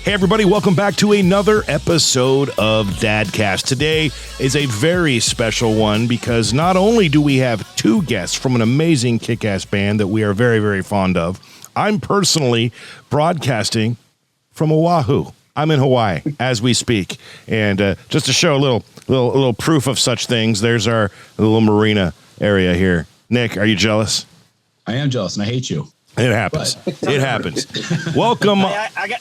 Hey, everybody, welcome back to another episode of Dadcast. Today is a very special one because not only do we have two guests from an amazing kick-ass band that we are very, very fond of, I'm personally broadcasting from Oahu. I'm in Hawaii as we speak. And just to show a little proof of such things, there's our little marina area here. Nick, are you jealous? I am jealous, and I hate you. It happens. It happens. Welcome. I got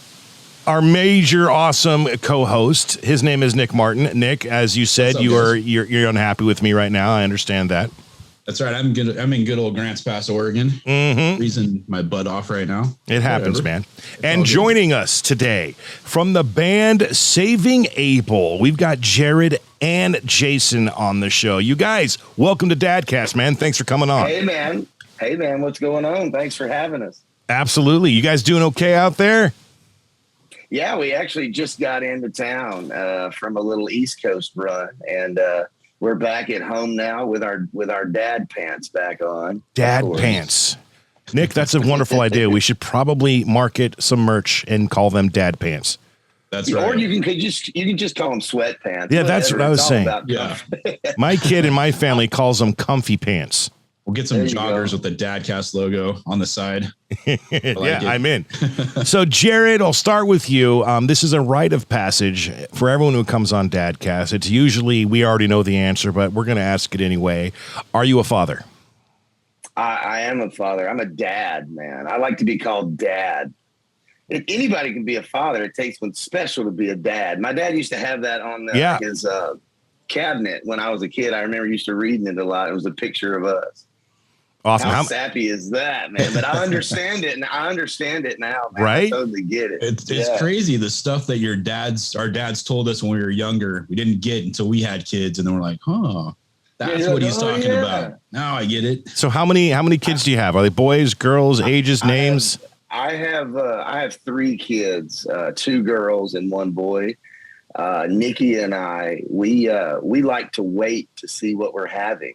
our major awesome co-host. His name is Nick Martin. Nick, as you said, you're unhappy with me right now. I understand that. That's right. I'm good. I'm in good old Grants Pass, Oregon. Mm-hmm. Freezing my butt off right now. It happens, Whatever. man. And joining us today from the band Saving Abel, we've got Jared and Jason on the show. You guys, welcome to Dadcast, man. Thanks for coming on. Hey, man. What's going on? Thanks for having us. Absolutely. You guys doing okay out there? Yeah, we actually just got into town from a little East Coast run, and we're back at home now with our dad pants back on. Dad pants. Nick, that's a wonderful idea. We should probably market some merch and call them dad pants. That's right. Or you can just call them sweatpants. Yeah, that's what I was saying. Yeah. My kid in my family calls them comfy pants. We'll get some joggers with the Dadcast logo on the side. I'm in. So, Jared, I'll start with you. This is a rite of passage for everyone who comes on Dadcast. It's usually, we already know the answer, but we're going to ask it anyway. Are you a father? I am a father. I'm a dad, man. I like to be called dad. Anybody can be a father. It takes one special to be a dad. My dad used to have that on his cabinet when I was a kid. I remember used to reading it a lot. It was a picture of us. Awesome. How sappy is that, man? But I understand it, and I understand it now, man. Right? I totally get it. It's crazy, the stuff that our dads told us when we were younger. We didn't get until we had kids, and then we're like, that's what he's talking about. Now I get it. So how many kids do you have? Are they boys, girls, ages, names? I have three kids, two girls and one boy. Nikki and I, we like to wait to see what we're having.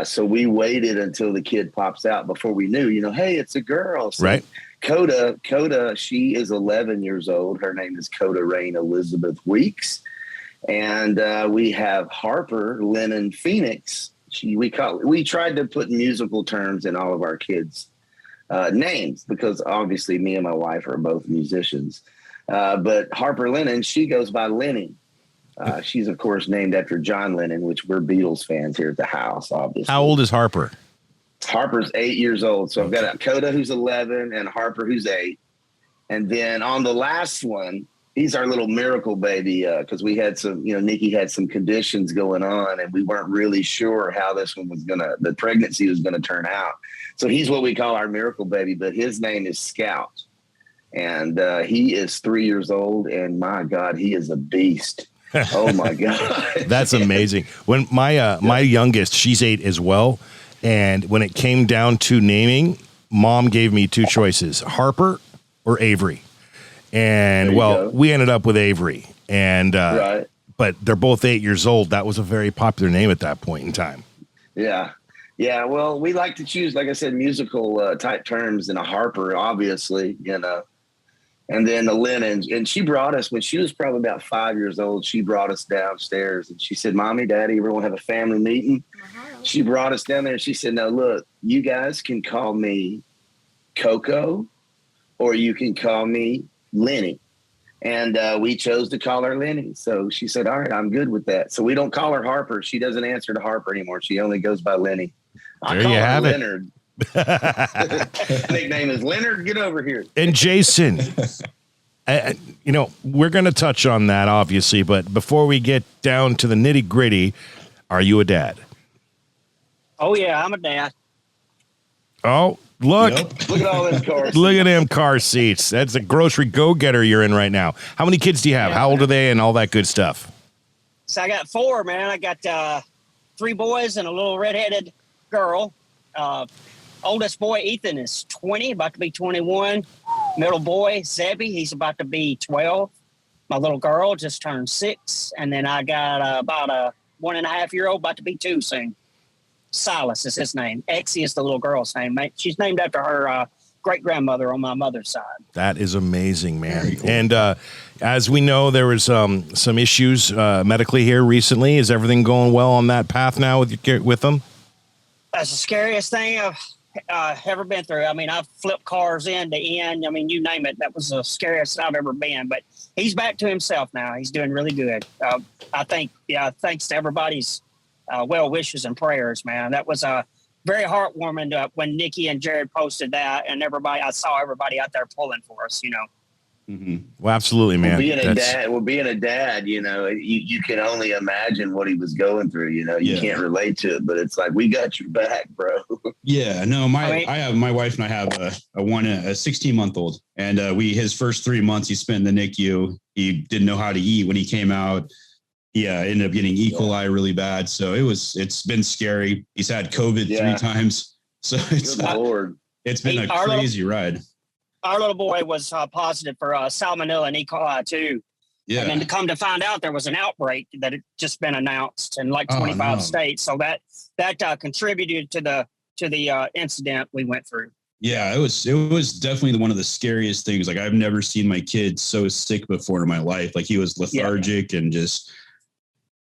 So we waited until the kid pops out before we knew, hey, it's a girl. So right. Coda, she is 11 years old. Her name is Coda Rain Elizabeth Weeks. And we have Harper Lennon Phoenix. We tried to put musical terms in all of our kids' names because obviously me and my wife are both musicians. But Harper Lennon, she goes by Lenny. She's, of course, named after John Lennon, which we're Beatles fans here at the house, obviously. How old is Harper? Harper's 8 years old. So I've got a Coda who's 11 and Harper who's 8. And then on the last one, he's our little miracle baby because we had some, Nikki had some conditions going on and we weren't really sure how this one was the pregnancy was going to turn out. So he's what we call our miracle baby, but his name is Scout. And he is 3 years old. And my God, he is a beast. Oh my God. That's amazing. When my youngest, she's 8 as well. And when it came down to naming, mom gave me two choices, Harper or Avery. And we ended up with Avery. And, right. But they're both 8 years old. That was a very popular name at that point in time. Yeah. Yeah. Well, we like to choose, like I said, musical type terms, and a Harper, obviously, and then the Lennon. And she brought us, when she was probably about 5 years old, she brought us downstairs and she said, Mommy, Daddy, everyone have a family meeting? Uh-huh. She brought us down there and she said, no, look, you guys can call me Coco or you can call me Lenny. And we chose to call her Lenny. So she said, all right, I'm good with that. So we don't call her Harper. She doesn't answer to Harper anymore. She only goes by Lenny. There you have it. Leonard. Nickname is Leonard. Get over here. And Jason, we're going to touch on that, obviously. But before we get down to the nitty gritty, are you a dad? Oh, yeah, I'm a dad. Oh, look. Yep. Look at all them cars. Look at them car seats. That's a grocery go-getter you're in right now. How many kids do you have? How old are they and all that good stuff? So I got 4, man. I got 3 boys and a little redheaded girl. Oldest boy, Ethan, is 20, about to be 21. Middle boy, Zebby, he's about to be 12. My little girl just turned 6. And then I got about a 1.5-year-old, about to be 2 soon. Silas is his name. Exie is the little girl's name. She's named after her great grandmother on my mother's side. That is amazing, man. Cool. And as we know, there was some issues medically here recently. Is everything going well on that path now with them? That's the scariest thing I've ever been through. I mean, I've flipped cars end to end. I mean, you name it. That was the scariest I've ever been. But he's back to himself now. He's doing really good. I think, thanks to everybody's well wishes and prayers, man. That was very heartwarming when Nikki and Jared posted that, and I saw everybody out there pulling for us, Mm-hmm. Well, absolutely, man. Being a dad, you can only imagine what he was going through. You can't relate to it, but it's like, we got your back, bro. Yeah, no, my wife and I have a 16-month-old, and his first 3 months he spent in the NICU. He didn't know how to eat when he came out. Yeah, ended up getting E. coli really bad. So it's been scary. He's had COVID 3 times. So it's been a crazy ride. Our little boy was positive for salmonella and E. coli too. Yeah. And then to come to find out there was an outbreak that had just been announced in like 25 states. So that contributed to the incident we went through. Yeah, it was definitely one of the scariest things. Like, I've never seen my kid so sick before in my life. Like, he was lethargic and just,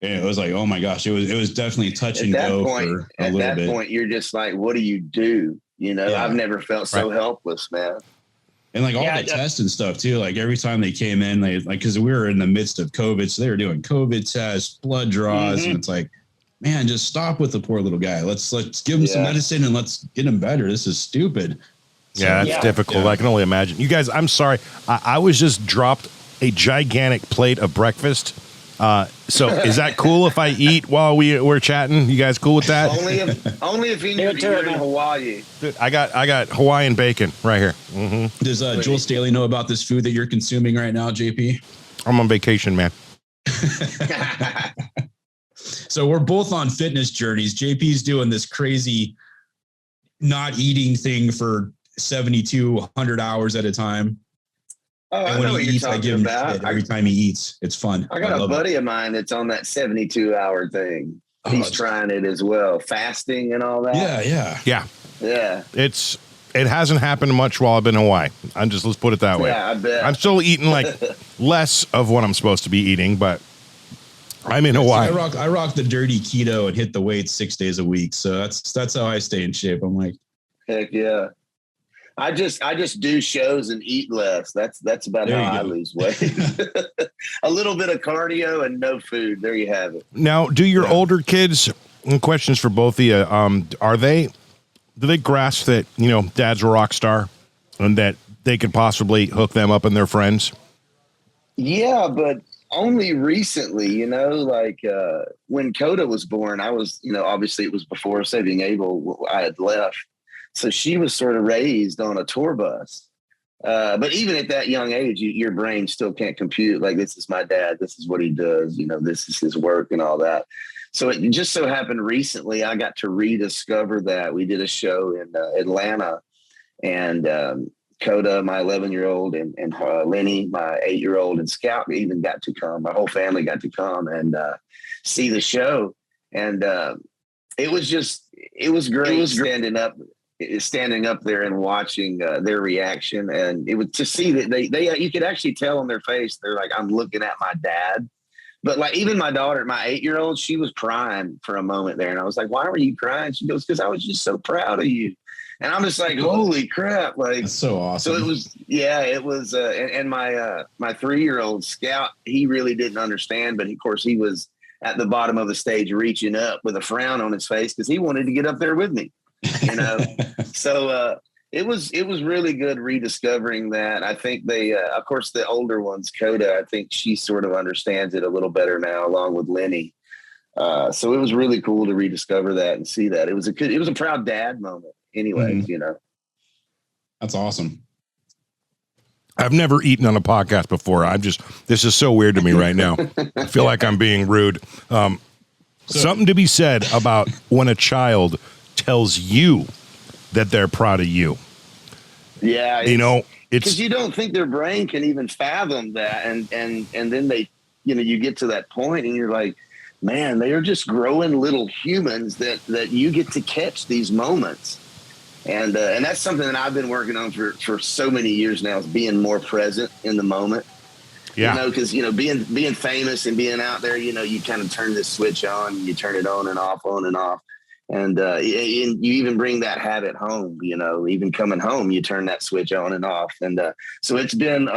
it was like, oh my gosh, it was definitely touch and go for a little bit. At that point, you're just like, what do you do? I've never felt so helpless, man. And like all the tests and stuff too, like every time they came in, because we were in the midst of COVID, so they were doing COVID tests, blood draws, and it's like, man, just stop with the poor little guy. Let's give him some medicine and let's get him better. This is stupid. So, that's difficult. I can only imagine. You guys, I'm sorry. I was just dropped a gigantic plate of breakfast. So is that cool if I eat while we're chatting? You guys cool with that? Only if you're in Hawaii. Dude, I got Hawaiian bacon right here. Mm-hmm. Does Joel Staley know about this food that you're consuming right now, JP? I'm on vacation, man. So we're both on fitness journeys. JP's doing this crazy not eating thing for 7,200 hours at a time. Oh, and when he eats, I give him shit every time he eats. It's fun. I got a buddy of mine that's on that 72-hour thing. He's trying it as well, fasting and all that. Yeah. It hasn't happened much while I've been in Hawaii. Let's put it that way. Yeah, I bet. I'm still eating like less of what I'm supposed to be eating, but I'm in Hawaii. I rock the dirty keto and hit the weights 6 days a week. So that's how I stay in shape. I'm like, heck yeah. I just do shows and eat less. That's about how I lose weight. A little bit of cardio and no food. There you have it. Now, do your older kids, and questions for both of you, do they grasp that, dad's a rock star and that they could possibly hook them up and their friends? Yeah, but only recently, when Coda was born, I was, obviously it was before Saving Abel, I had left. So she was sort of raised on a tour bus. But even at that young age, your brain still can't compute, like, this is my dad, this is what he does, this is his work and all that. So it just so happened recently, I got to rediscover that. We did a show in Atlanta, and Coda, my 11-year-old, and Lenny, my 8-year-old, and Scout even got to come. My whole family got to come and see the show. And it was great. It was standing up there and watching their reaction, and it was to see that they you could actually tell on their face, they're like, I'm looking at my dad. But like, even my daughter, my 8-year-old, she was crying for a moment there, and I was like, why were you crying? She goes, because I was just so proud of you. And I'm just like, holy crap. Like, that's so awesome. So it was and my 3-year-old Scout, he really didn't understand, but of course he was at the bottom of the stage reaching up with a frown on his face because he wanted to get up there with me. So it was really good rediscovering that. I think they, of course, the older ones, Coda, I think she sort of understands it a little better now, along with Lenny. So it was really cool to rediscover that and see that. It was a proud dad moment. Anyways, that's awesome. I've never eaten on a podcast before. This is so weird to me right now. I feel like I'm being rude. Something to be said about when a child tells you that they're proud of you. Yeah. It's because you don't think their brain can even fathom that. And then they, you get to that point and you're like, man, they are just growing little humans that you get to catch these moments. And that's something that I've been working on for so many years now, is being more present in the moment. Yeah. You know, because, you know, being famous and being out there, you know, you kind of turn this switch on, you turn it on and off, on and off. And you even bring that habit home, you know, even coming home, you turn that switch on and off. And so it's been,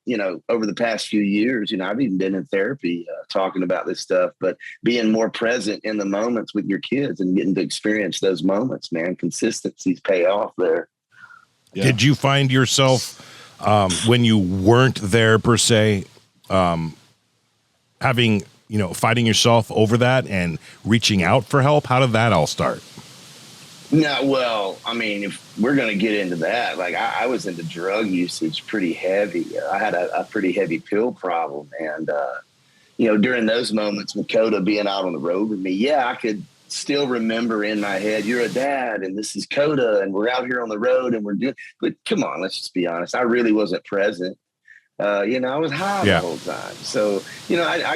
you know, over the past few years, you know, I've even been in therapy talking about this stuff, but being more present in the moments with your kids and getting to experience those moments, man, consistencies pay off there. Yeah. Did you find yourself, when you weren't there per se, having, you know, fighting yourself over that and reaching out for help? How did that all start? No, well, I mean, if we're going to get into that, like I was into drug usage pretty heavy. I had a pretty heavy pill problem. And, you know, during those moments with Coda being out on the road with me, yeah, I could still remember in my head, you're a dad and this is Coda and we're out here on the road and we're doing, but come on, let's just be honest. I really wasn't present. You know, I was high the whole time. So, you know, I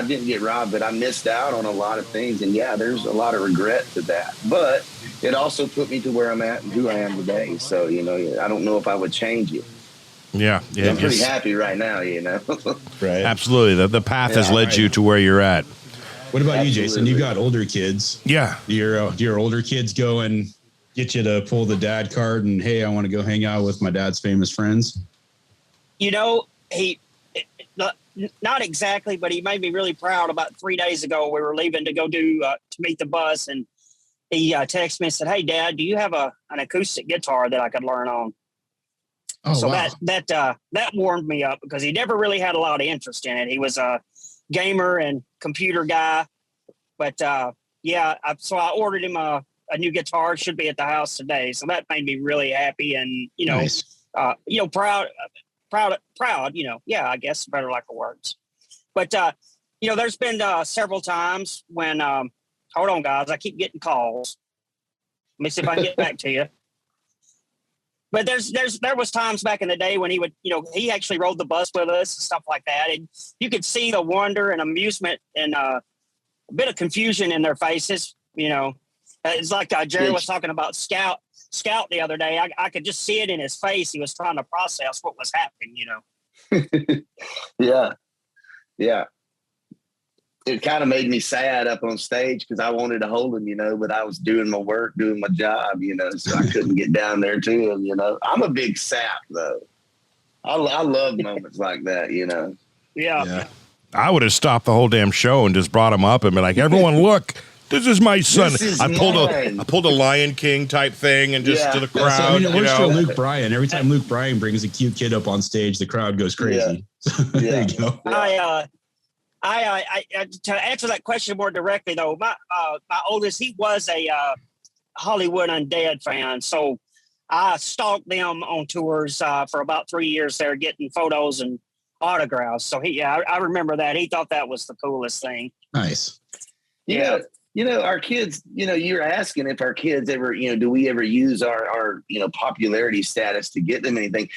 didn't get robbed, but I missed out on a lot of things. And yeah, there's a lot of regret to that, but it also put me to where I'm at and who I am today. So, you know, I don't know if I would change it. Yeah. I'm pretty happy right now, you know? Right. Absolutely. The path has led you to where you're at. What about you, Jason? You got older kids. Yeah. Do your older kids go and get you to pull the dad card and, hey, I want to go hang out with my dad's famous friends? You know, he not exactly, but he made me really proud. About 3 days ago, we were leaving to go to meet the bus, and he texted me and said, "Hey, Dad, do you have an acoustic guitar that I could learn on?" Oh, so wow. that warmed me up because he never really had a lot of interest in it. He was a gamer and computer guy, but so I ordered him a new guitar. It should be at the house today, so that made me really happy and Nice. Proud, I guess better lack of words. But, there's been several times when, hold on, guys, I keep getting calls. Let me see if I can get back to you. But there was times back in the day when he would, he actually rode the bus with us and stuff like that. And you could see the wonder and amusement and a bit of confusion in their faces. It's like Jerry was talking about Scout the other day. I could just see it in his face. He was trying to process what was happening, Yeah. It kind of made me sad up on stage because I wanted to hold him, but I was doing my work, doing my job, so I couldn't get down there to him, I'm a big sap though. I love moments like that, Yeah. I would have stopped the whole damn show and just brought him up and been like, everyone look, this is my son. I pulled a Lion King type thing and just to the crowd. It works for Luke Bryan. Every time Luke Bryan brings a cute kid up on stage, the crowd goes crazy. There you go. I to answer that question more directly though, my oldest, he was a Hollywood Undead fan, so I stalked them on tours for about 3 years there, getting photos and autographs. So I remember that. He thought that was the coolest thing. Nice. Yeah. Our kids, you're asking if our kids ever, do we ever use our popularity status to get them anything?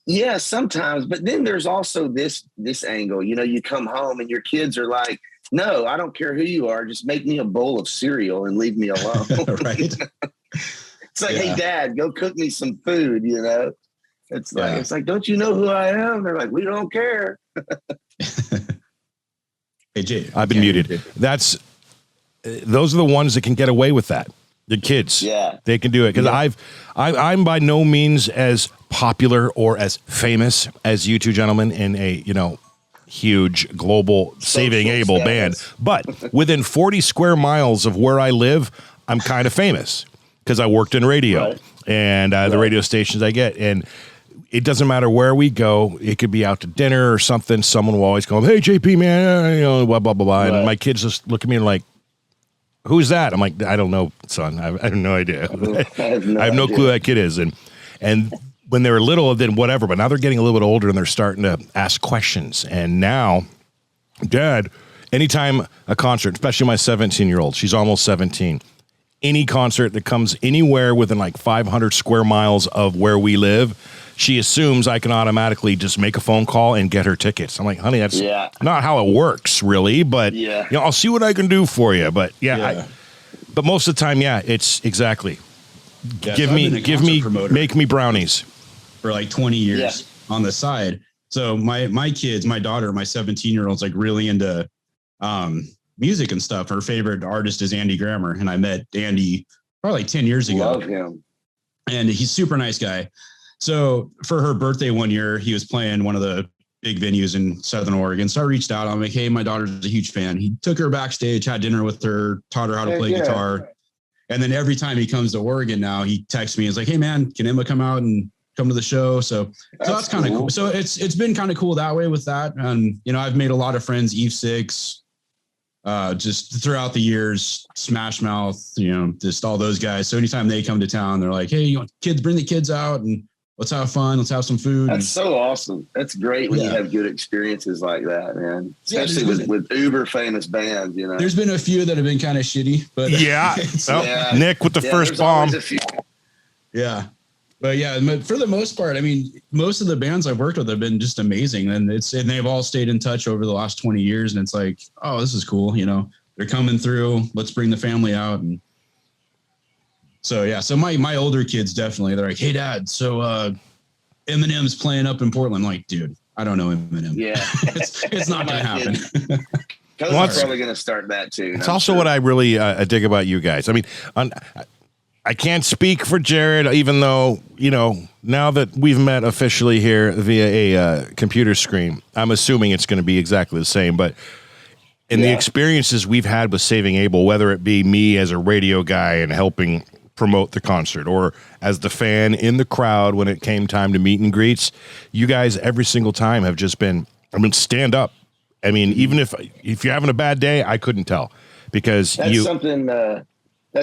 Yeah, sometimes. But then there's also this angle, you come home and your kids are like, no, I don't care who you are. Just make me a bowl of cereal and leave me alone. Right. It's like, hey, Dad, go cook me some food, It's like, don't you know who I am? They're like, we don't care. Hey, Jay, I've been muted. Those are the ones that can get away with that. The kids, they can do it because I'm by no means as popular or as famous as you two gentlemen in a huge global Saving Abel band, but within 40 square miles of where I live, I'm kind of famous because I worked in radio and the radio stations I get, and it doesn't matter where we go. It could be out to dinner or something. Someone will always come, hey JP man, blah blah blah blah, and my kids just look at me like, who's that? I'm like, I don't know, son. I have no idea. I have no clue who that kid is. And when they were little, then whatever. But now they're getting a little bit older and they're starting to ask questions. And now, Dad, anytime a concert, especially my 17-year-old, she's almost 17, any concert that comes anywhere within like 500 square miles of where we live, she assumes I can automatically just make a phone call and get her tickets. I'm like, honey, that's not how it works, really. But I'll see what I can do for you. But but most of the time, it's exactly. make me brownies for like 20 years on the side. So my kids, my daughter, my 17-year-old's like really into music and stuff. Her favorite artist is Andy Grammer. And I met Andy probably like 10 years ago. Love him. And he's a super nice guy. So for her birthday one year, he was playing one of the big venues in Southern Oregon. So I reached out. I'm like, hey, my daughter's a huge fan. He took her backstage, had dinner with her, taught her how to play guitar. And then every time he comes to Oregon now, he texts me. He's like, hey, man, can Emma come out and come to the show? So that's kind of cool. So it's been kind of cool that way with that. And, I've made a lot of friends, Eve Six, just throughout the years, Smash Mouth, just all those guys. So anytime they come to town, they're like, hey, you want kids, bring the kids out and let's have fun. Let's have some food. That's so awesome. That's great when you have good experiences like that, man. Especially with uber famous bands, There's been a few that have been kind of shitty, but Nick with the first bomb. Yeah. But for the most part, I mean, most of the bands I've worked with have been just amazing. And they've all stayed in touch over the last 20 years. And it's like, oh, this is cool. They're coming through. Let's bring the family out. And so my older kids, definitely, they're like, hey, Dad, so Eminem's playing up in Portland. I'm like, dude, I don't know Eminem. Yeah. it's not going to happen. Cody's probably going to start that too. It's also what I really dig about you guys. I mean, I can't speak for Jared, even though, now that we've met officially here via a computer screen, I'm assuming it's going to be exactly the same. But in the experiences we've had with Saving Abel, whether it be me as a radio guy and helping promote the concert, or as the fan in the crowd when it came time to meet and greets, you guys every single time have just been, stand up. I mean, even if you're having a bad day, I couldn't tell, because that's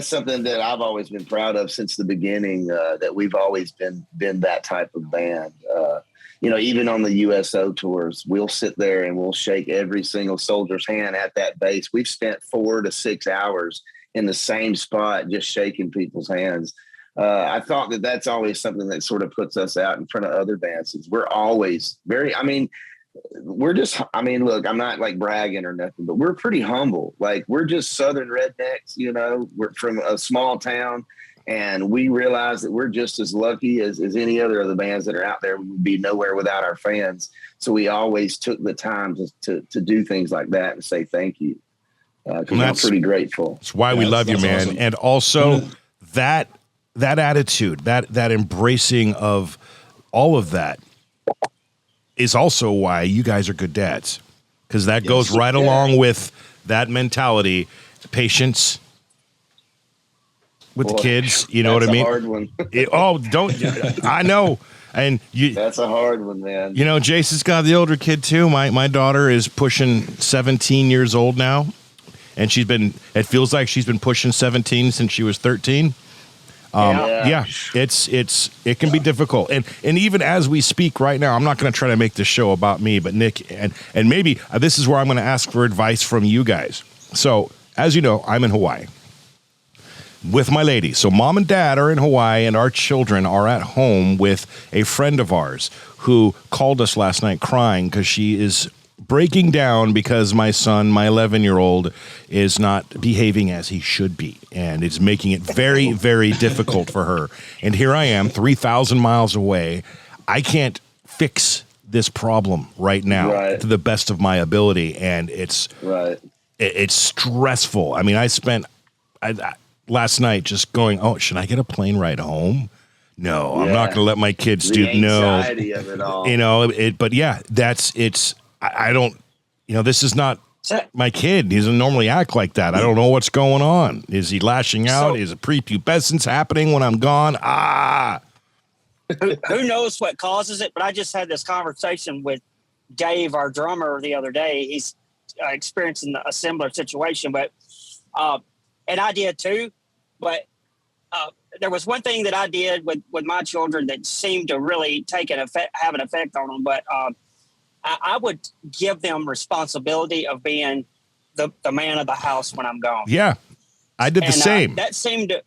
something that I've always been proud of since the beginning, that we've always been that type of band. Even on the USO tours, we'll sit there and we'll shake every single soldier's hand at that base. We've spent 4 to 6 hours in the same spot, just shaking people's hands. I thought that's always something that sort of puts us out in front of other bands. We're always look, I'm not like bragging or nothing, but we're pretty humble. Like, we're just Southern rednecks, we're from a small town, and we realize that we're just as lucky as any other of the bands that are out there. We would be nowhere without our fans. So we always took the time to do things like that and say thank you. Because I'm pretty grateful. That's why we love you, man. Awesome. And also that attitude, that embracing of all of that is also why you guys are good dads. Because that goes right along with that mentality, patience with the kids. You know what I mean? That's a hard one. I know. And that's a hard one, man. Jason's got the older kid too. My daughter is pushing 17 years old now. And it feels like she's been pushing 17 since she was 13. It can be difficult. And even as we speak right now, I'm not going to try to make this show about me, but Nick, and maybe this is where I'm going to ask for advice from you guys. So, as you know, I'm in Hawaii with my lady. So mom and dad are in Hawaii, and our children are at home with a friend of ours who called us last night crying because she is breaking down because my son, my 11-year-old, is not behaving as he should be, and it's making it very, very difficult for her. And here I am, 3,000 miles away. I can't fix this problem right now to the best of my ability, and it's stressful. I mean, I spent last night just going, oh, should I get a plane ride home? No, I'm not going to let my kids do. No, anxiety of it all. I don't, this is not my kid. He doesn't normally act like that. I don't know what's going on. Is he lashing out? Is a prepubescence happening when I'm gone? Who knows what causes it? But I just had this conversation with Dave, our drummer, the other day. He's experiencing a similar situation, but and I did too. But there was one thing that I did with my children that seemed to really have an effect on them. But I would give them responsibility of being the man of the house when I'm gone. Yeah, I did the same. That seemed to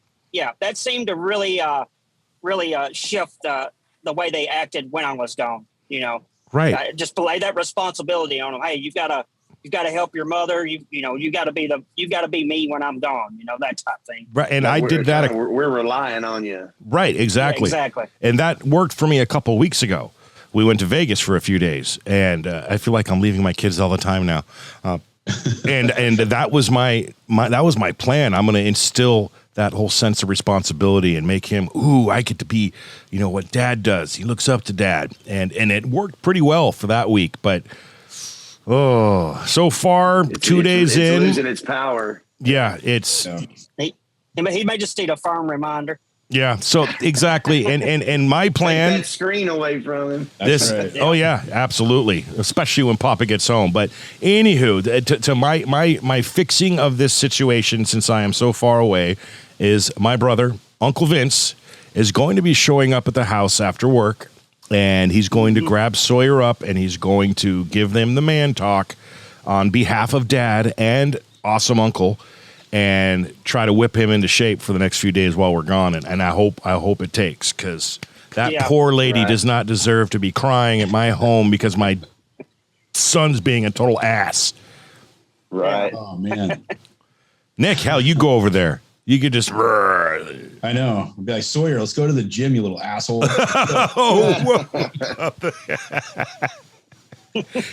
really shift the way they acted when I was gone. Right. Just lay that responsibility on them. Hey, you've got you got to help your mother. You got to be me when I'm gone. That type thing. Right, and I did that. We're relying on you. Right, exactly. Yeah, exactly. And that worked for me a couple of weeks ago. We went to Vegas for a few days, and I feel like I'm leaving my kids all the time now. And that was my plan. I'm going to instill that whole sense of responsibility and make him, I get to be, what Dad does. He looks up to Dad, and it worked pretty well for that week. But so far, 2 days in, losing its power. Yeah, it's he may just need a firm reminder. Yeah, so exactly, and my plan. Take that screen away from him. This, right. Oh yeah, absolutely, especially when Papa gets home. But anywho, to my fixing of this situation, since I am so far away, is my brother, Uncle Vince, is going to be showing up at the house after work, and he's going to grab Sawyer up, and he's going to give them the man talk on behalf of Dad and awesome Uncle, and try to whip him into shape for the next few days while we're gone. And I hope it takes, because that poor lady does not deserve to be crying at my home because my son's being a total ass. Right. Oh, man. Nick, hell, you go over there. You could just... I know. I'd be like, Sawyer, let's go to the gym, you little asshole.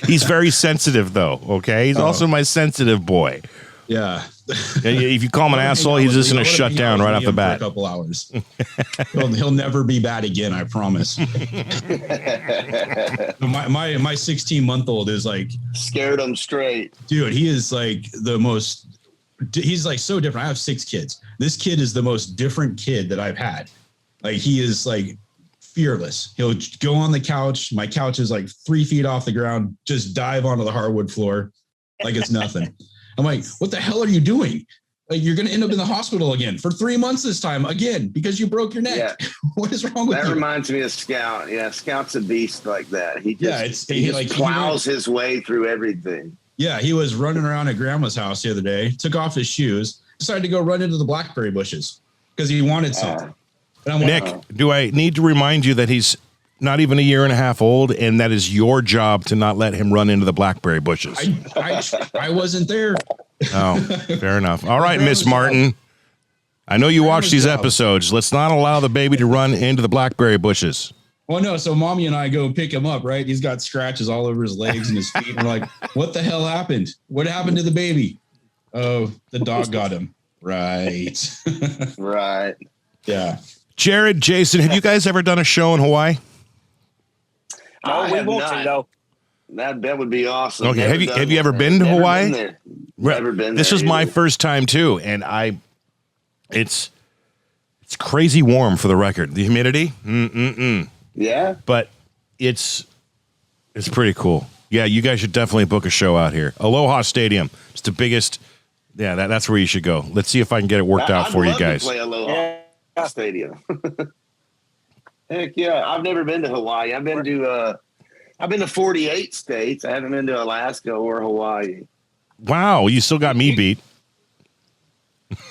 He's very sensitive, though, okay? He's also my sensitive boy. Yeah. If you call him an asshole, he's just going to shut down right off the bat. For a couple hours. He'll never be bad again, I promise. my 16-month-old is like... Scared him straight. Dude, he is like the most... He's like so different. I have 6 kids. This kid is the most different kid that I've had. Like, he is like fearless. He'll go on the couch. My couch is like 3 feet off the ground. Just dive onto the hardwood floor like it's nothing. I'm like, what the hell are you doing? Like, you're going to end up in the hospital again for 3 months this time again because you broke your neck. Yeah. What is wrong with you? That reminds me of Scout. Yeah, Scout's a beast like that. He just, he plows his way through everything. Yeah, he was running around at Grandma's house the other day, took off his shoes, decided to go run into the blackberry bushes because he wanted something. And I'm Nick, do I need to remind you that he's not even a year and a half old, and that is your job to not let him run into the blackberry bushes? I wasn't there. Oh, fair enough. All right, Miss Martin. I know you watch these episodes. Let's not allow the baby to run into the blackberry bushes. Well, no, so Mommy and I go pick him up, right? He's got scratches all over his legs and his feet. And we're like, what the hell happened? What happened to the baby? Oh, the dog got him. Right. Right. Yeah. Jared, Jason, have you guys ever done a show in Hawaii? We want to, though. That would be awesome. Okay, have you ever been to Hawaii? Never been there. This was my first time too, and it's crazy warm for the record. The humidity, yeah, but it's pretty cool. Yeah, you guys should definitely book a show out here. Aloha Stadium. It's the biggest. Yeah, that's where you should go. Let's see if I can get it worked out for you guys. To play Aloha Stadium. Heck yeah! I've never been to Hawaii. I've been to 48 states. I haven't been to Alaska or Hawaii. Wow, you still got me beat.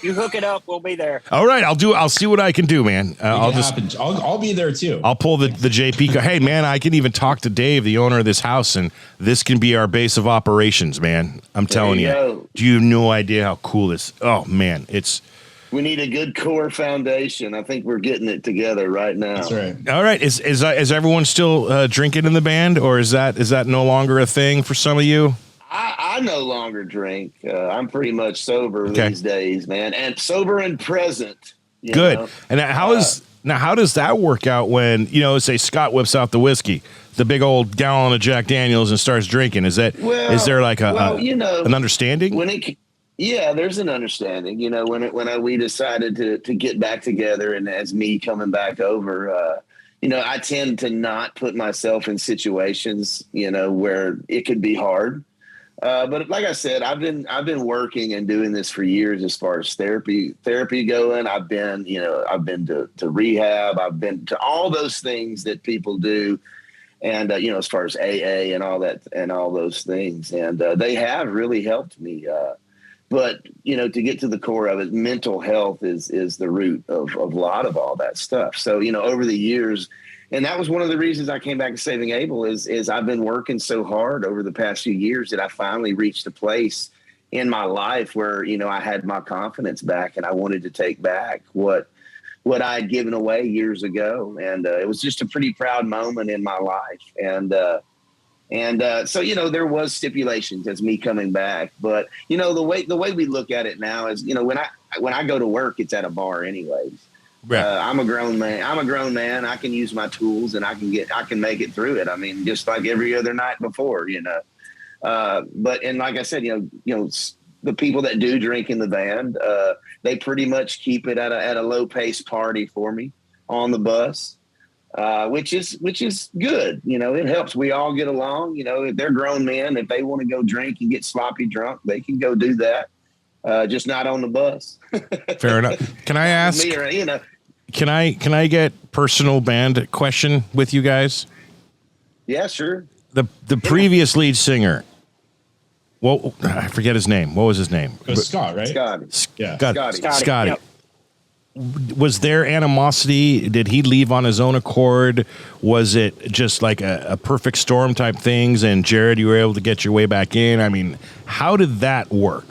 You hook it up, we'll be there. All right, I'll see what I can do, man. I'll be there too. I'll pull the JP. Hey, man, I can even talk to Dave, the owner of this house, and this can be our base of operations, man. I'm telling you. Do you have no idea how cool this? Oh man, we need a good core foundation. I think we're getting it together right now. That's right. All right. Is everyone still drinking in the band, or is that no longer a thing for some of you? I no longer drink. I'm pretty much sober these days, man, and sober and present. Good. Know? And how does that work out when, say Scott whips out the whiskey, the big old gallon of Jack Daniels, and starts drinking? Is there like an understanding? Yeah, there's an understanding. When we decided to get back together, and as me coming back over, I tend to not put myself in situations, where it could be hard. But like I said, I've been working and doing this for years as far as therapy going. I've been to rehab. I've been to all those things that people do. And, as far as AA and all that and all those things. And they have really helped me. But, to get to the core of it, mental health is the root of a lot of all that stuff. So, over the years, And that was one of the reasons I came back to Saving Abel is I've been working so hard over the past few years that I finally reached a place in my life where, you know, I had my confidence back and I wanted to take back what I had given away years ago. And it was just a pretty proud moment in my life. And so, you know, there was stipulations as me coming back, but you know, the way we look at it now is, you know, when I go to work, it's at a bar anyways. Yeah. I'm a grown man. I can use my tools and I can make it through it. I mean, just like every other night before, you know. But like I said, you know, the people that do drink in the band, they pretty much keep it at a low pace party for me on the bus, which is good. You know, it helps. We all get along. You know, if they're grown men, if they want to go drink and get sloppy drunk, they can go do that. Just not on the bus. Fair enough. Can I ask? Me or, you know. Can I get personal band question with you guys? Yeah, sure. The previous lead singer. Well, I forget his name. What was his name? It was Scott, right? Scotty. Yep. Was there animosity? Did he leave on his own accord? Was it just like a perfect storm type things? And Jared, you were able to get your way back in. I mean, how did that work?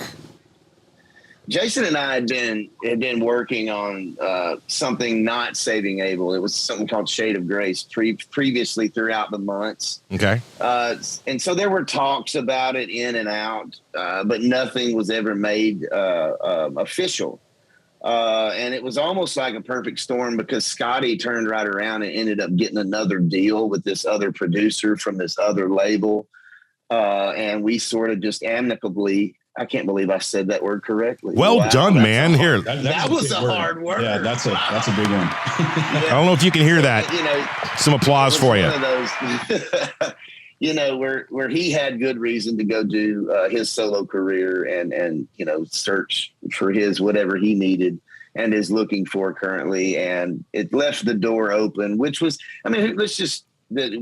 Jason and I had been working on something not Saving Abel. It was something called Shade of Grace previously throughout the months. Okay. And so there were talks about it in and out, but nothing was ever made official. And it was almost like a perfect storm because Scotty turned right around and ended up getting another deal with this other producer from this other label. And we sort of just amicably, I can't believe I said that word correctly. Well done, man. Here. That was a hard word. Yeah, that's a big one. I don't know if you can hear that. You know, some applause for you. One of those, you know, where he had good reason to go do his solo career and, you know, search for his whatever he needed and is looking for currently. And it left the door open, which was, I mean,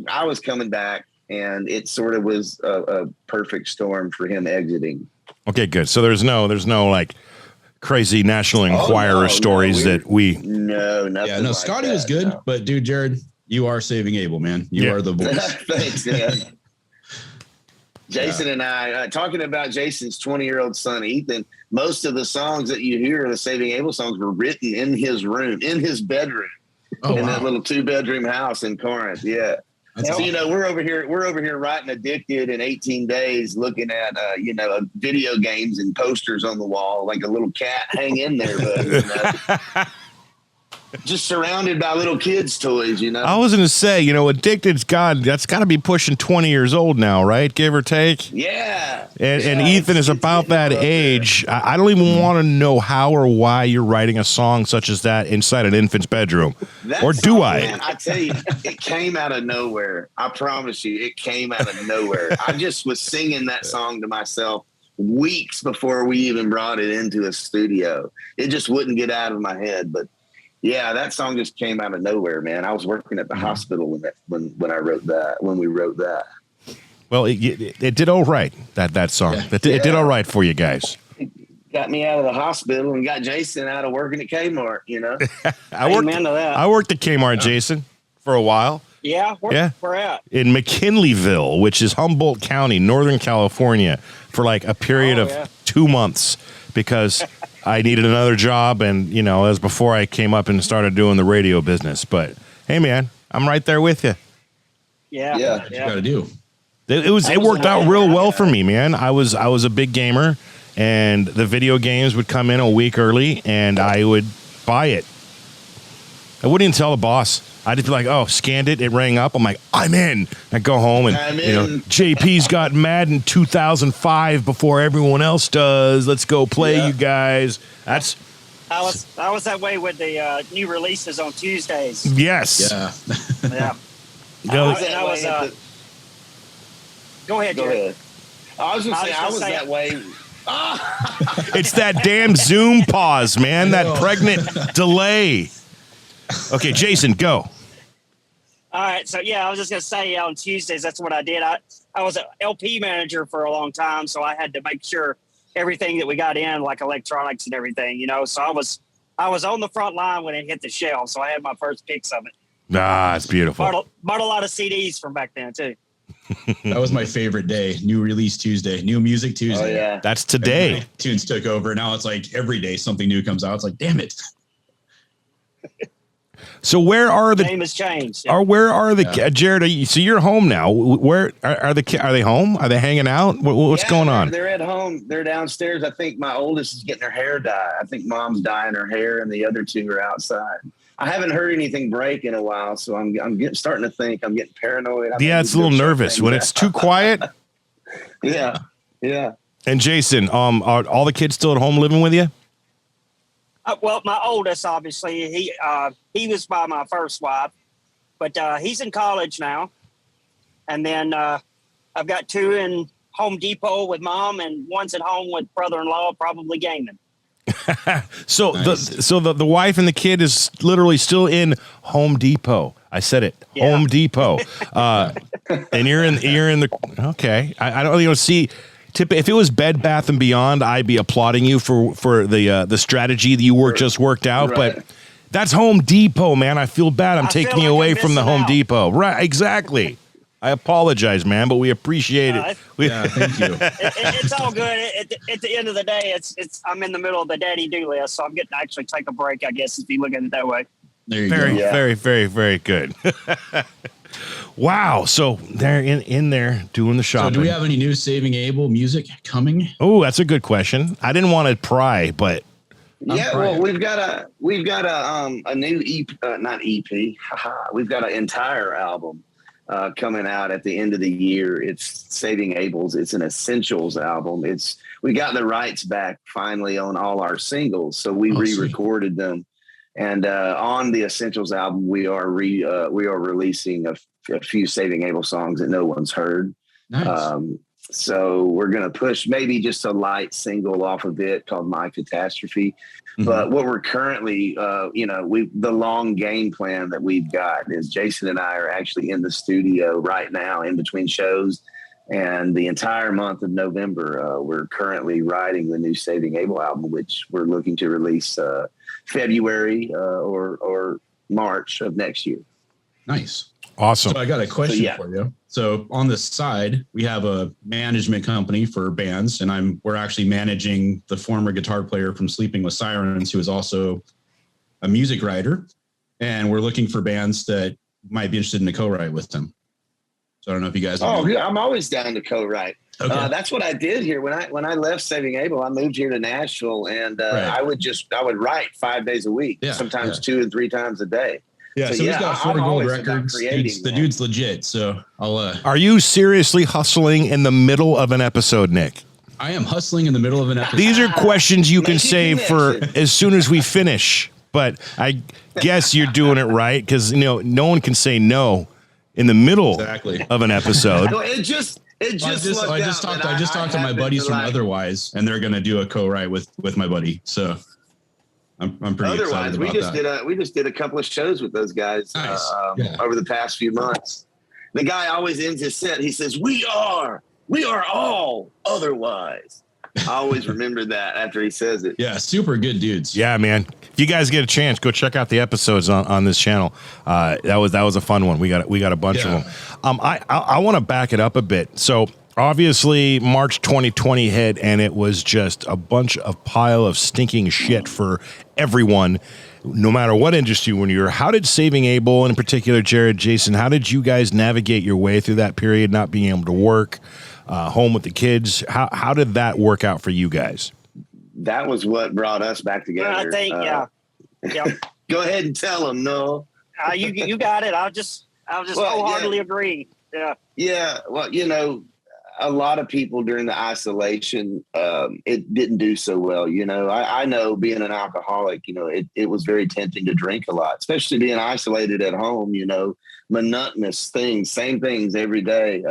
I was coming back and it sort of was a perfect storm for him exiting. Okay, good. So there's no like crazy National Enquirer stories that we. No, nothing. Yeah, no. Like Scotty that, was good, no. But dude, Jared, you are Saving Abel, man. You are the voice. Thanks, man. Jason and I talking about Jason's 20-year-old son Ethan. Most of the songs that you hear, the Saving Abel songs, were written in his room, in his bedroom, that little 2-bedroom house in Corinth. Yeah. So, you know, we're over here writing Addicted in 18 days, looking at, you know, video games and posters on the wall, like a little cat hang in there, but you know, just surrounded by little kids' toys, you know. I was going to say, you know, Addicted's that's got to be pushing 20 years old now, right? Give or take. Yeah. And Ethan is about that age. I don't even want to know how or why you're writing a song such as that inside an infant's bedroom. Or do I? Man, I tell you, it came out of nowhere. I promise you, it came out of nowhere. I just was singing that song to myself weeks before we even brought it into a studio. It just wouldn't get out of my head. But yeah, that song just came out of nowhere, man. I was working at the hospital when I wrote that, when we wrote that. Well, it did all right, that song. Yeah. It did all right for you guys. It got me out of the hospital and got Jason out of working at Kmart, you know. I worked at Kmart, Jason, for a while. Yeah? Where at? In McKinleyville, which is Humboldt County, Northern California, for like a period of 2 months because I needed another job. And, you know, it was before I came up and started doing the radio business. But, hey, man, I'm right there with you. Yeah. What you got to do. It worked out real well for me, man. I was a big gamer, and the video games would come in a week early, and I would buy it. I wouldn't even tell the boss. I'd just be like, "Oh, scanned it. It rang up. I'm like, I'm in." I go home and you know, JP's got Madden 2005 before everyone else does. Let's go play, you guys. I was that way with the new releases on Tuesdays. Yes. Yeah. Go ahead, Jared. I was going to say, I was that way. It's that damn Zoom pause, man. That pregnant delay. Okay, Jason, go. All right. So, yeah, I was just going to say on Tuesdays, that's what I did. I was an LP manager for a long time, so I had to make sure everything that we got in, like electronics and everything, you know. So I was on the front line when it hit the shelf, so I had my first picks of it. Ah, it's beautiful. Bought a lot of CDs from back then too. That was my favorite day. New release Tuesday, new music Tuesday. Oh yeah, That's today. iTunes took over. Now it's like every day something new comes out. It's like, damn it. So where are the name has changed? where are the Jared? So you're home now. Where are the Are they home? Are they hanging out? What's going on? They're at home. They're downstairs. I think my oldest is getting her hair dyed. I think mom's dyeing her hair, and the other two are outside. I haven't heard anything break in a while, so I'm starting to think I'm getting paranoid. It's a little nervous when it's too quiet. Yeah. And Jason, are all the kids still at home living with you? Well, my oldest, obviously, he was by my first wife, but he's in college now. And then I've got two in Home Depot with mom, and one's at home with brother-in-law, probably gaming. So nice. the wife and the kid is literally still in Home Depot. I said it, Yeah. Home Depot. And you're in the okay. I don't really see. If it was Bed Bath and Beyond, I'd be applauding you for the strategy that you just worked out. Right. But that's Home Depot, man. I feel bad. I'm I taking feel you like away I'm from the missing Home out. Depot. Right? Exactly. I apologize, man, but we appreciate it. Thank you. It's all good. At the end of the day, it's I'm in the middle of the daddy do list, so I'm getting to actually take a break, I guess, if you look at it that way. There you Very, go. Yeah. very, very, very good. Wow. So they're in there doing the shopping. So do we have any new Saving Abel music coming? Oh, that's a good question. I didn't want to pry, but Yeah, well, we've got a new EP, not EP. We've got an entire album coming out at the end of the year. It's Saving Abel's. It's an Essentials album. We got the rights back finally on all our singles, so we re-recorded them. And on the Essentials album, we are releasing a few Saving Abel songs that no one's heard. Nice. So we're going to push maybe just a light single off of it called My Catastrophe. Mhm. But what we're currently, the long game plan that we've got is Jason and I are actually in the studio right now in between shows. And the entire month of November, we're currently writing the new Saving Abel album, which we're looking to release February or March of next year. Nice. awesome. So I got a question yeah. for you. So on the side, we have a management company for bands, and we're actually managing the former guitar player from Sleeping with Sirens, who is also a music writer. And we're looking for bands that might be interested in a co-write with them. So I don't know if you guys. I'm always down to co-write. Okay. That's what I did here when I left Saving Abel. I moved here to Nashville, and Right. I would write 5 days a week, sometimes 2 and 3 times a day. Yeah, so he's got 4 I'm gold always about records. creating, The dude's legit. So I'll. Are you seriously hustling in the middle of an episode, Nick? I am hustling in the middle of an episode. These are questions you can Make it save for connection. as soon as we finish. But I guess you're doing it right because no one can say no in the middle Exactly. of an episode. No, it just I just talked to my buddies from Otherwise, and they're going to do a co-write with my buddy. So I'm pretty Otherwise, excited we about just we just did a couple of shows with those guys Nice. over the past few months. The guy always ends his set. He says, "We are all otherwise." I always remember that after he says it. Yeah, super good dudes. Yeah, man. If you guys get a chance, go check out the episodes on this channel. That was a fun one. We got a bunch of them. I want to back it up a bit. So obviously March 2020 hit, and it was just a bunch of pile of stinking shit for everyone, no matter what industry when you're. How did Saving Abel, and in particular Jared, Jason, how did you guys navigate your way through that period, not being able to work, home with the kids? How did that work out for you guys? That was what brought us back together. I think, yeah. Go ahead and tell them, no. You got it. I'll just wholeheartedly agree. Yeah. Yeah. Well, a lot of people during the isolation, it didn't do so well. I know being an alcoholic, it was very tempting to drink a lot, especially being isolated at home, monotonous things, same things every day.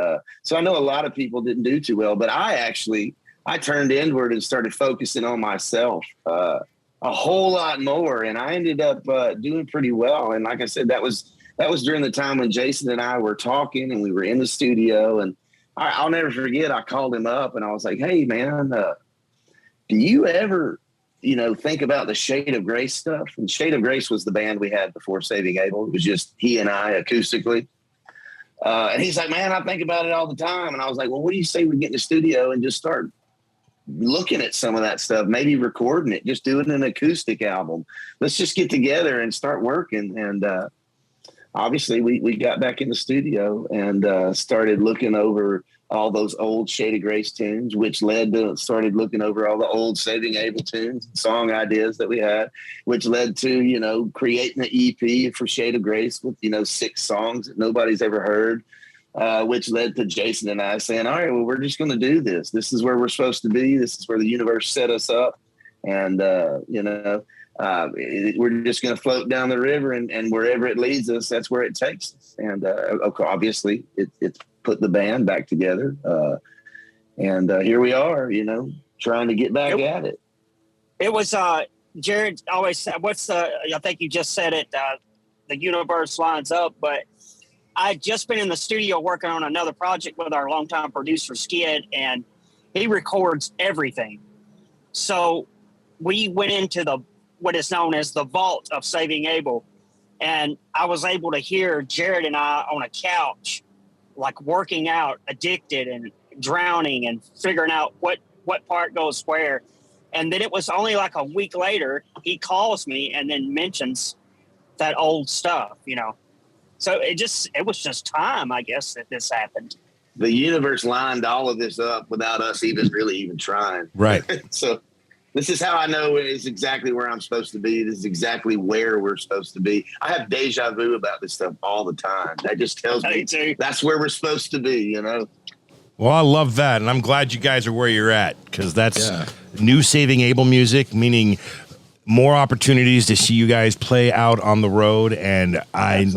So I know a lot of people didn't do too well, but I turned inward and started focusing on myself a whole lot more. And I ended up doing pretty well. And like I said, that was during the time when Jason and I were talking and we were in the studio, and I'll never forget. I called him up and I was like, "Hey man, do you ever think about the Shade of Grace stuff. And Shade of Grace was the band we had before Saving Abel. It was just he and I acoustically. And he's like, man, I think about it all the time. And I was like, well, what do you say we get in the studio and just start looking at some of that stuff, maybe recording it, just doing an acoustic album. Let's just get together and start working. And obviously we got back in the studio and started looking over all those old Shade of Grace tunes, which led to started looking over all the old Saving Abel tunes and song ideas that we had, which led to, creating an EP for Shade of Grace with, 6 songs that nobody's ever heard, which led to Jason and I saying, all right, well, we're just going to do this. This is where we're supposed to be. This is where the universe set us up. And, we're just going to float down the river and wherever it leads us, that's where it takes us. And obviously it's put the band back together. And here we are, trying to get back at it. It was, Jared always said, I think you just said it, the universe lines up, but I'd just been in the studio working on another project with our longtime producer, Skid, and he records everything. So we went into what is known as the vault of Saving Abel. And I was able to hear Jared and I on a couch, like working out, addicted and drowning and figuring out what part goes where. And then it was only like a week later, he calls me and then mentions that old stuff, So it was just time, I guess, that this happened. The universe lined all of this up without us even trying. Right. So this is how I know it's exactly where I'm supposed to be. This is exactly where we're supposed to be. I have deja vu about this stuff all the time. That just tells me that's where we're supposed to be, Well, I love that, and I'm glad you guys are where you're at, because that's new Saving Abel music, meaning more opportunities to see you guys play out on the road, and I'm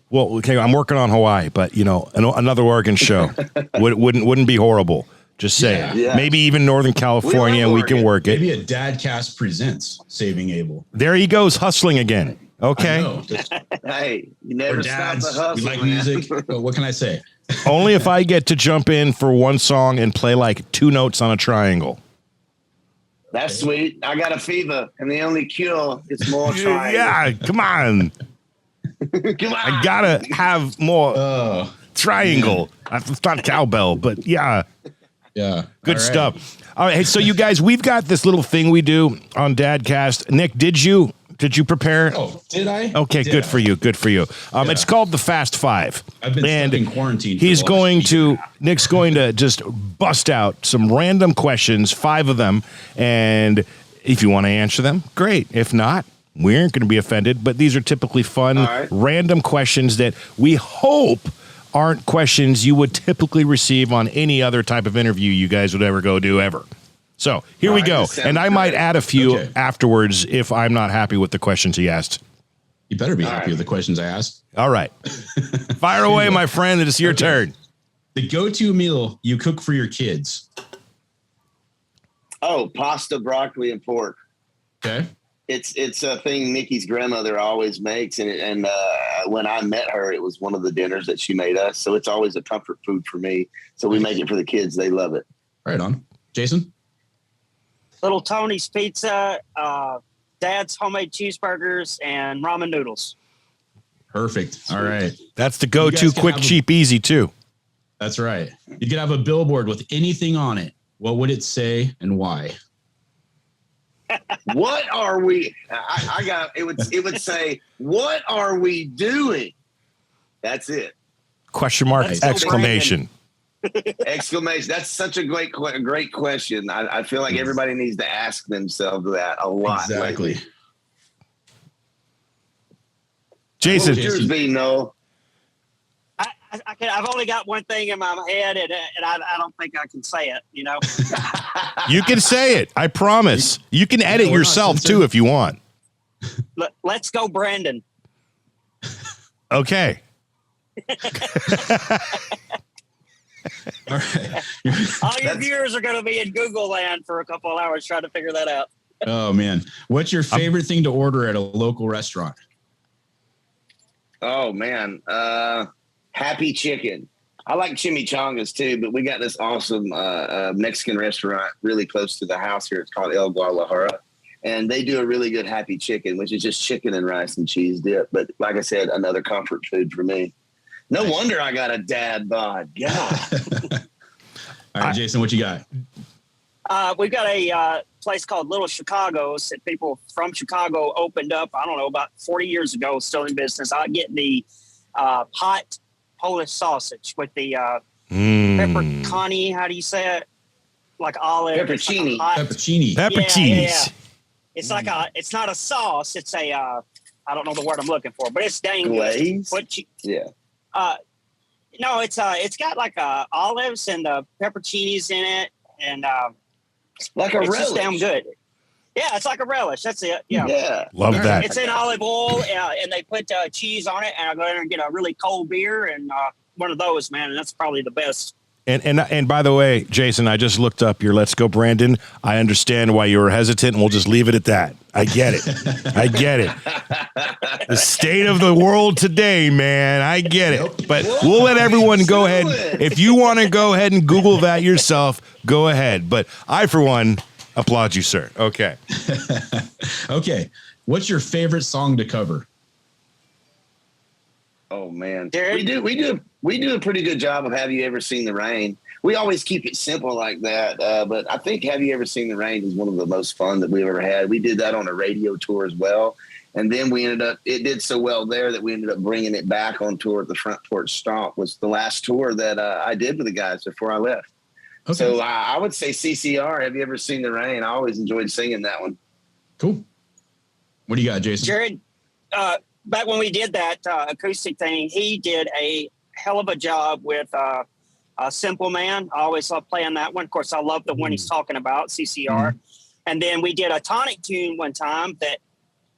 working on Hawaii, but another Oregon show wouldn't be horrible. Just saying. Yeah. Maybe even Northern California, we can work it. Maybe a Dadcast presents Saving Abel. There he goes, hustling again. Okay. Hey, you never stop the hustle. We like music, but what can I say? Only if I get to jump in for one song and play like 2 notes on a triangle. That's sweet. I got a fever, and the only cure is more triangle. Yeah, come on. Come on. I gotta have more triangle. It's not cowbell, but yeah. Yeah. Good stuff. All right. Hey, so you guys, we've got this little thing we do on Dadcast. Nick, did you prepare? Oh, did I? Okay, good for you. Good for you. It's called the Fast Five. I've been stuck in quarantine. Nick's going to just bust out some random questions, 5 of them. And if you want to answer them, great. If not, we aren't going to be offended. But these are typically fun, random questions that we hope aren't questions you would typically receive on any other type of interview you guys would ever go do ever. So here we go. And I might add a few afterwards if I'm not happy with the questions he asked. You better be happy with the questions I asked. All right. Fire away, my friend. It is your turn. The go-to meal you cook for your kids. Oh, pasta, broccoli, and pork. Okay. It's a thing Nikki's grandmother always makes, and when I met her, it was one of the dinners that she made us. So it's always a comfort food for me. So we make it for the kids; they love it. Right on, Jason. Little Tony's Pizza, Dad's homemade cheeseburgers, and ramen noodles. Perfect. All right, that's the go-to, quick, cheap, easy too. That's right. You could have a billboard with anything on it. What would it say and why? What are we? I got it. Would say, "What are we doing?" That's it. Question mark! Exclamation! Exclamation! That's such a great question. I feel like everybody needs to ask themselves that a lot. Exactly. Lately. Jason, what would yours be, Null? I've only got one thing in my head, and I don't think I can say it. You can say it. I promise. You can edit yourself too if you want. Let's go, Brandon. Okay. All right. All your viewers are going to be in Google land for a couple of hours trying to figure that out. Oh man, what's your favorite thing to order at a local restaurant? Oh man. Happy chicken. I like chimichangas too, but we got this awesome Mexican restaurant really close to the house here. It's called El Guadalajara. And they do a really good happy chicken, which is just chicken and rice and cheese dip. But like I said, another comfort food for me. No wonder I got a dad bod. God. All right, Jason, what you got? We've got a place called Little Chicago's that people from Chicago opened up, I don't know, about 40 years ago, still in business. I get the hot Polish sausage with the pepperoni. How do you say it? Like olive. Peppercini. Peppercini. Yeah. It's like it's not a sauce. It's a, I don't know the word I'm looking for, but it's dang glaze. Yeah. No, it's got like olives and the pepperoncinis in it, and like a relish. Just damn good. Yeah, it's like a relish. That's it. Yeah. Love that. It's in olive oil, and they put cheese on it, and I go in and get a really cold beer and one of those, man, and that's probably the best. And by the way, Jason, I just looked up your Let's Go Brandon. I understand why you were hesitant, and we'll just leave it at that. I get it. The state of the world today, man. I get it. But we'll let everyone go ahead. If you want to go ahead and Google that yourself, go ahead. But I, for one, applaud you, sir. Okay. Okay. What's your favorite song to cover? Oh man, Derek? we do a pretty good job of Have You Ever Seen the Rain? We always keep it simple like that, but I think Have You Ever Seen the Rain is one of the most fun that we've ever had. We did that on a radio tour as well, and then it did so well there that we ended up bringing it back on tour at the Front Porch Stomp. Was the last tour that I did with the guys before I left. Okay. So I would say CCR, Have You Ever Seen the Rain? I always enjoyed singing that one. Cool. What do you got, Jason? Jared, back when we did that acoustic thing, he did a hell of a job with Simple Man. I always love playing that one. Of course, I love the one he's talking about, CCR. And then we did a Tonic tune one time that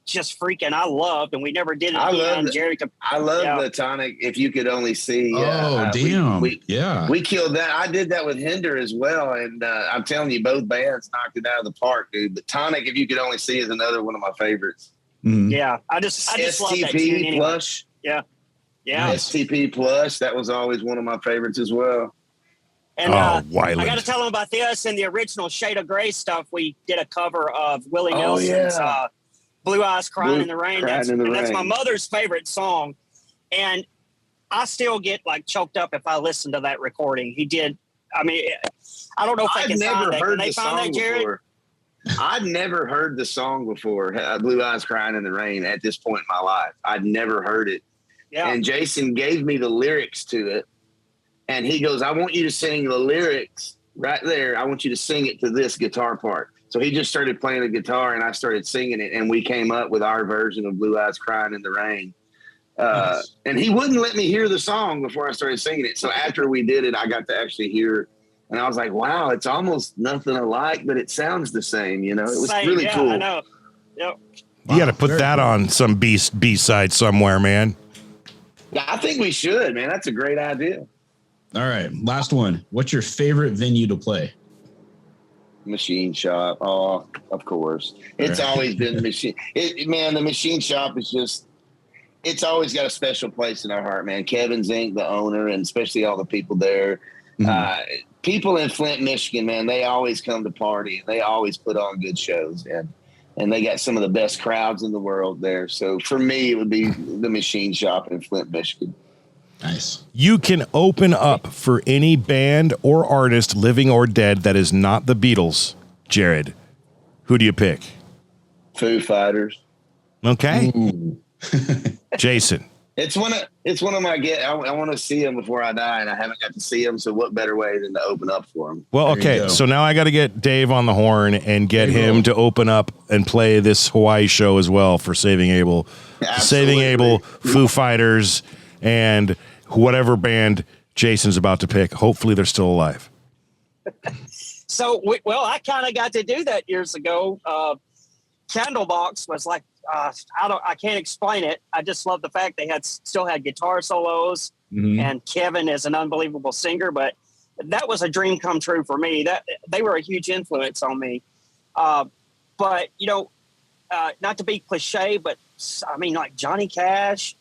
just freaking I loved, and we never did it again. I love the Tonic, If You Could Only See. Damn. We killed that. I did that with Hinder as well, and I'm telling you, both bands knocked it out of the park, dude. But Tonic, If You Could Only See is another one of my favorites. Yeah, I just love that tune anyway. Plush. Yeah. STP Plush, that was always one of my favorites as well. And I got to tell them about this. In the original Shade of Grey stuff, we did a cover of Willie Nelson's Blue Eyes Crying in the Rain. That's my mother's favorite song. And I still get like choked up if I listen to that recording. He did. I mean, I don't know if I can find that. Can they find that, Jared? I'd never heard the song before, Blue Eyes Crying in the Rain, at this point in my life. I'd never heard it. Yeah. And Jason gave me the lyrics to it. And he goes, I want you to sing the lyrics right there. I want you to sing it to this guitar part. So he just started playing the guitar, and I started singing it. And we came up with our version of Blue Eyes Crying in the Rain. Nice. And he wouldn't let me hear the song before I started singing it. So after we did it, I got to actually hear. And I was like, wow, it's almost nothing alike, but it sounds the same. You know, it was really cool. I know. Yep. You got to put that on some B-side somewhere, man. Yeah, I think we should, man. That's a great idea. All right. Last one. What's your favorite venue to play? Machine Shop. Oh, of course. It's always been the Machine. Man, the Machine Shop is just, it's always got a special place in our heart, man. Kevin Zink, the owner, and especially all the people there. People in Flint, Michigan, man, they always come to party. They always put on good shows, and they got some of the best crowds in the world there. So for me, it would be the Machine Shop in Flint, Michigan. Nice. You can open up for any band or artist, living or dead, that is not the Beatles. Jared, who do you pick? Foo Fighters. Okay. Jason. It's one of my I want to see them before I die, and I haven't got to see them. So what better way than to open up for them? Well, okay. So now I got to get Dave on the horn and get him to open up and play this Hawaii show as well for Saving Abel. Absolutely. Saving Abel, Foo Fighters, and whatever band Jason's about to pick. Hopefully they're still alive. So, I kind of got to do that years ago. Candlebox was like, I can't explain it. I just love the fact they still had guitar solos, and Kevin is an unbelievable singer. But that was a dream come true for me. That they were a huge influence on me. But not to be cliche, but I mean, like Johnny Cash,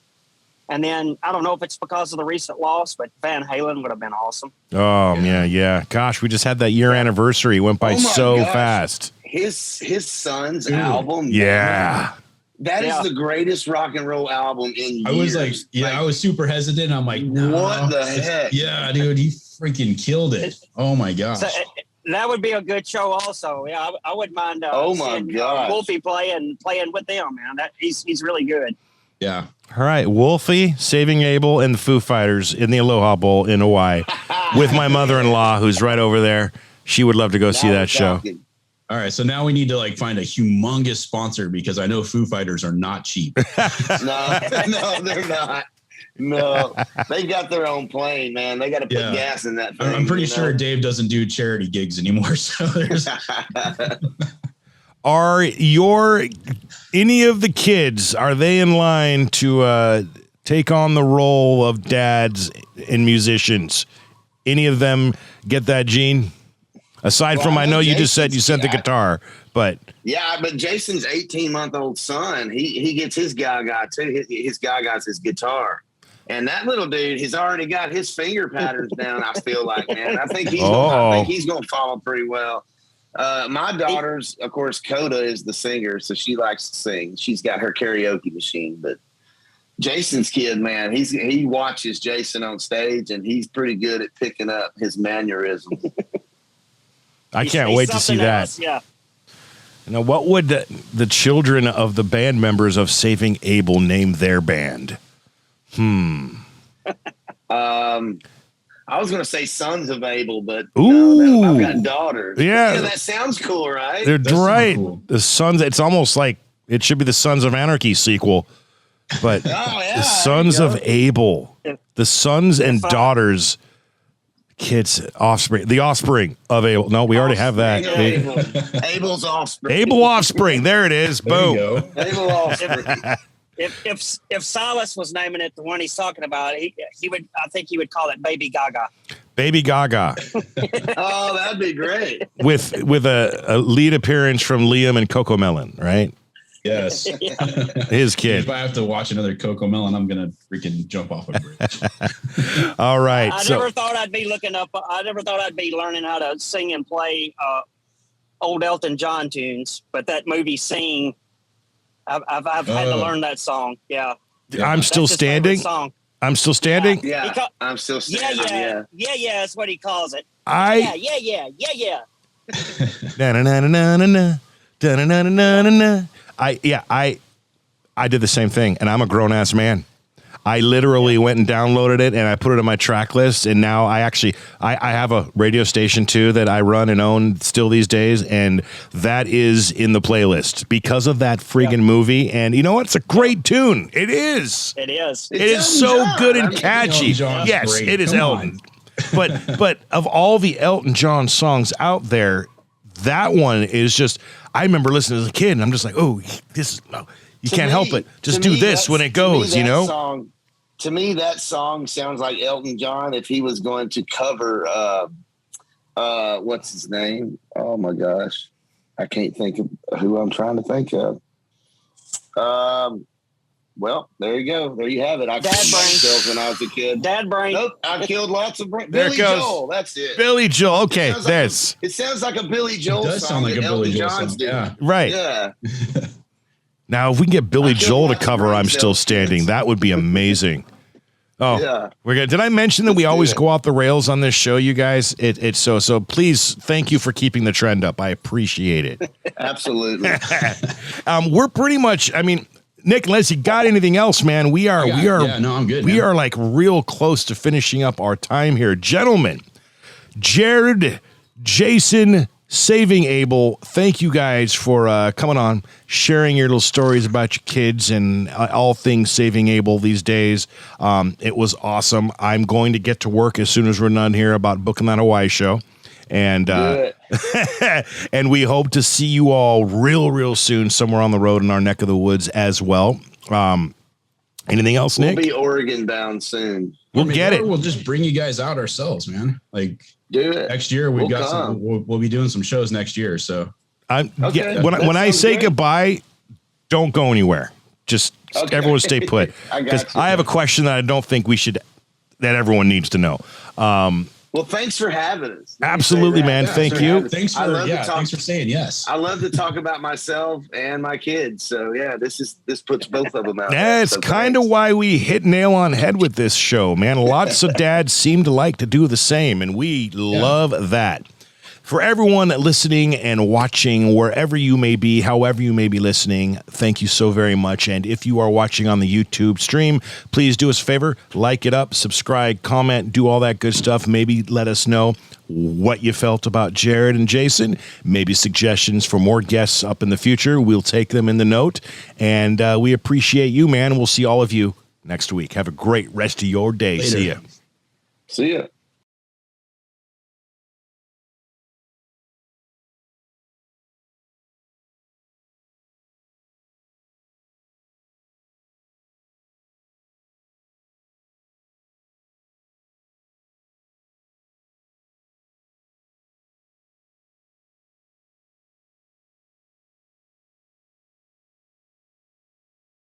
And then I don't know if it's because of the recent loss, but Van Halen would have been awesome. Oh, yeah. Gosh, we just had that year anniversary. It went by so fast. His son's album. Yeah. That is the greatest rock and roll album in years. I was like, I was super hesitant. I'm like, no. What the heck? Yeah, dude, he freaking killed it. Oh my gosh. So, that would be a good show also. Yeah, I wouldn't mind Wolfie playing with them, man. He's really good. Yeah. All right, Wolfie, Saving Abel, and the Foo Fighters in the Aloha Bowl in Hawaii with my mother-in-law, who's right over there. She would love to go see that show. All right, so now we need to find a humongous sponsor because I know Foo Fighters are not cheap. No, they're not. No, they've got their own plane, man. They got to put gas in that thing. I'm pretty sure Dave doesn't do charity gigs anymore. So there's. Are any of the kids, are they in line to take on the role of dads and musicians? Any of them get that gene? Aside from, I know you just said you sent the guitar, but. Yeah, but Jason's 18-month-old son, he gets his Gaga too. His Gaga's his guitar. And that little dude, he's already got his finger patterns down, I feel like, man. I think he's going to follow pretty well. My daughter's, of course, Coda is the singer, so she likes to sing. She's got her karaoke machine, but Jason's kid, man, he watches Jason on stage, and he's pretty good at picking up his mannerisms. I can't wait to see that. Yeah. Now, what would the children of the band members of Saving Abel name their band? I was going to say Sons of Abel, but Ooh. I've got daughters. Yeah, that sounds cool, right? They're right. Cool. The Sons. It's almost like it should be the Sons of Anarchy sequel, but the Sons of Abel, the sons and daughters, kids, offspring, the offspring of Abel. No, we already have that. Abel's offspring. Abel offspring. There it is. Boom. Abel offspring. If Silas was naming it the one he's talking about, he would. I think he would call it Baby Gaga. Baby Gaga. Oh, that'd be great. With a lead appearance from Liam and Coco Melon, right? Yes. His kid. If I have to watch another Coco Melon, I'm gonna freaking jump off a bridge. All right. I never thought I'd be learning how to sing and play old Elton John tunes, but that movie Sing. I've had to learn that song. Yeah. I'm still standing. Song. I'm still standing. Yeah. I'm still standing. Yeah. That's what he calls it. Yeah. I did the same thing, and I'm a grown ass man. I literally went and downloaded it, and I put it on my track list, and now I have a radio station too that I run and own still these days, and that is in the playlist because of that friggin' movie. And you know what? It's a great tune. It is. It is. It is so good and catchy. Yes, great. it is Elton. But of all the Elton John songs out there, that one is just. I remember listening as a kid, and I'm just like, oh, this is no. You can't help it. Just do this when it goes, you know? To me, that song sounds like Elton John if he was going to cover, what's his name? Oh, my gosh. I can't think of who I'm trying to think of. Well, there you go. There you have it. I killed myself when I was a kid. Dad brain. Nope, I killed lots of brain. There Billy it goes. Joel. That's it. Billy Joel. Okay, this. It sounds like a Billy Joel song. It does sound like a Billy Joel song. Yeah. Right. Yeah. Now, if we can get Billy Joel to cover I'm Still Standing, that would be amazing. Oh, yeah. We're good. Did I mention that we always go off the rails on this show, you guys? It's so please, thank you for keeping the trend up. I appreciate it. Absolutely. We're pretty much, I mean, Nick, unless you got anything else, man, we are I'm good. We are like real close to finishing up our time here. Gentlemen, Jared, Jason, Saving Abel, thank you guys for coming on, sharing your little stories about your kids and all things Saving Abel these days. It was awesome. I'm going to get to work as soon as we're done here about booking that Hawaii show. And and we hope to see you all real soon somewhere on the road in our neck of the woods as well. Anything else, Nick? We'll be Oregon bound soon. We'll get it. We'll just bring you guys out ourselves, man. Like, do it next year. We'll be doing some shows next year. So when I say goodbye, don't go anywhere. Just Okay. Everyone stay put. Because I have a question that I don't think that everyone needs to know. Well, thanks for having us. Absolutely, man. Thank you. Thanks for saying yes. I love to talk about myself and my kids. So yeah, this puts both of them out. That's kind of why we hit nail on head with this show, man. Lots of dads seem to like to do the same, and we love that. For everyone listening and watching, wherever you may be, however you may be listening, thank you so very much. And if you are watching on the YouTube stream, please do us a favor, like it up, subscribe, comment, do all that good stuff. Maybe let us know what you felt about Jared and Jason. Maybe suggestions for more guests up in the future. We'll take them in the note. And we appreciate you, man. We'll see all of you next week. Have a great rest of your day. Later. See ya. See ya.